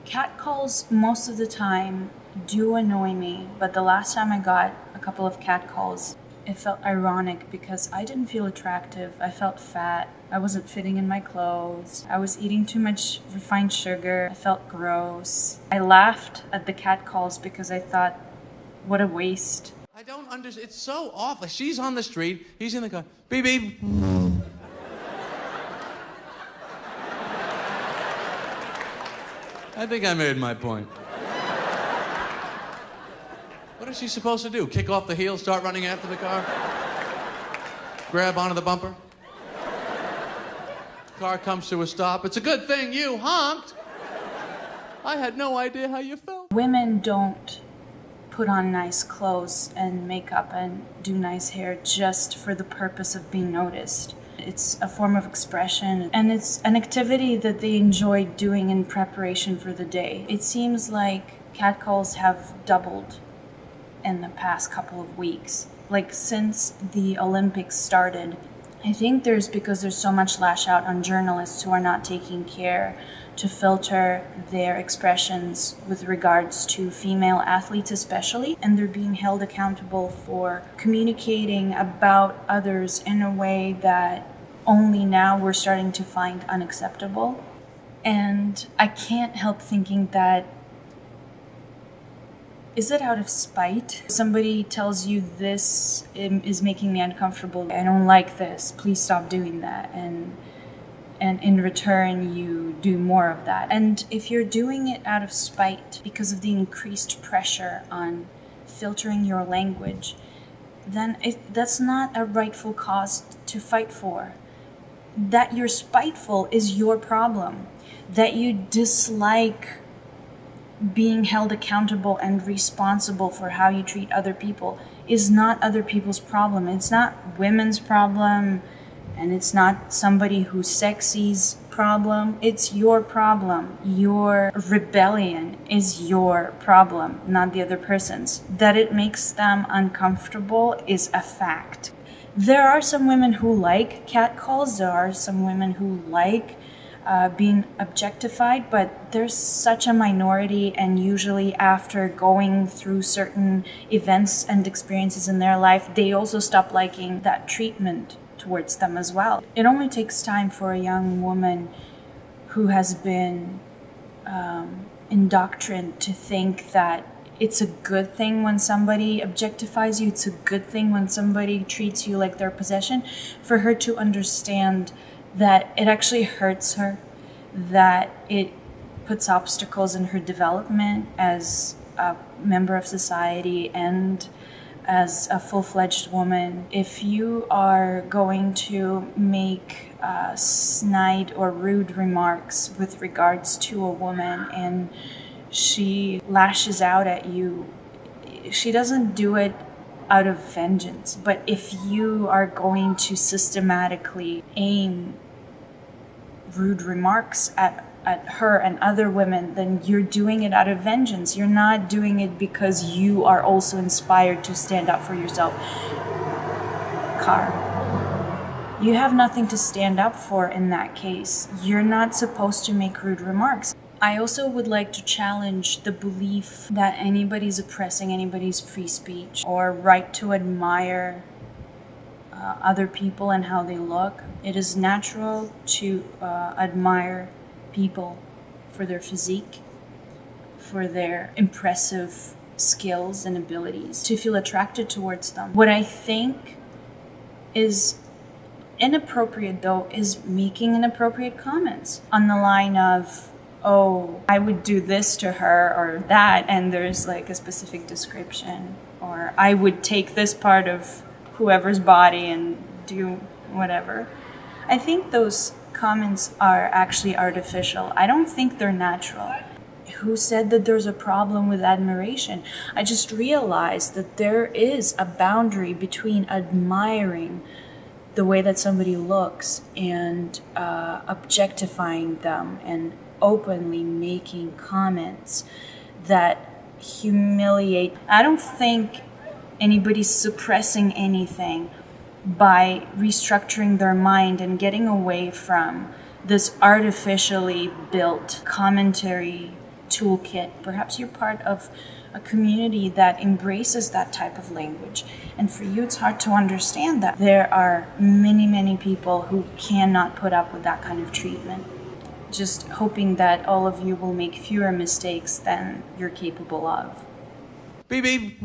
Catcalls most of the time do annoy me, but the last time I got a couple of catcalls, it felt ironic because I didn't feel attractive. I felt fat. I wasn't fitting in my clothes. I was eating too much refined sugar. I felt gross. I laughed at the catcalls because I thought, what a waste. I don't understand. It's so awful. She's on the street. He's in the car. Beep, beep. I think I made my point. What is she supposed to do? Kick off the heel, start running after the car? Grab onto the bumper? Car comes to a stop. It's a good thing you honked. I had no idea how you felt. Women don't put on nice clothes and makeup and do nice hair just for the purpose of being noticed. It's a form of expression, and it's an activity that they enjoy doing in preparation for the day. It seems like catcalls have doubled in the past couple of weeks. Like since the Olympics started, I think because there's so much lash out on journalists who are not taking care to filter their expressions with regards to female athletes especially, and they're being held accountable for communicating about others in a way that only now we're starting to find unacceptable. And I can't help thinking that, is it out of spite? Somebody tells you this is making me uncomfortable. I don't like this. Please stop doing that. And in return, you do more of that. And if you're doing it out of spite because of the increased pressure on filtering your language, then that's not a rightful cause to fight for. That you're spiteful is your problem. That you dislike being held accountable and responsible for how you treat other people is not other people's problem. It's not women's problem, and it's not somebody who's sexy's problem. It's your problem. Your rebellion is your problem, not the other person's. That it makes them uncomfortable is a fact. There are some women who like catcalls. There are some women who like being objectified, but there's such a minority, and usually after going through certain events and experiences in their life, they also stop liking that treatment towards them as well. It only takes time for a young woman who has been indoctrinated to think that it's a good thing when somebody objectifies you, it's a good thing when somebody treats you like their possession, for her to understand that it actually hurts her, that it puts obstacles in her development as a member of society and as a full-fledged woman. If you are going to make snide or rude remarks with regards to a woman and she lashes out at you, she doesn't do it out of vengeance. But if you are going to systematically aim rude remarks at her and other women, then you're doing it out of vengeance. You're not doing it because you are also inspired to stand up for yourself. You have nothing to stand up for in that case. You're not supposed to make rude remarks. I also would like to challenge the belief that anybody's oppressing anybody's free speech or right to admire other people and how they look. It is natural to admire people for their physique, for their impressive skills and abilities, to feel attracted towards them. What I think is inappropriate, though, is making inappropriate comments on the line of, oh, I would do this to her or that, and there's like a specific description, or I would take this part of whoever's body and do whatever. I think those comments are actually artificial. I don't think they're natural. Who said that there's a problem with admiration? I just realized that there is a boundary between admiring the way that somebody looks and objectifying them and openly making comments that humiliate. I don't think anybody's suppressing anything by restructuring their mind and getting away from this artificially built commentary toolkit. Perhaps you're part of a community that embraces that type of language. And for you, it's hard to understand that there are many, many people who cannot put up with that kind of treatment. Just hoping that all of you will make fewer mistakes than you're capable of. Beep beep.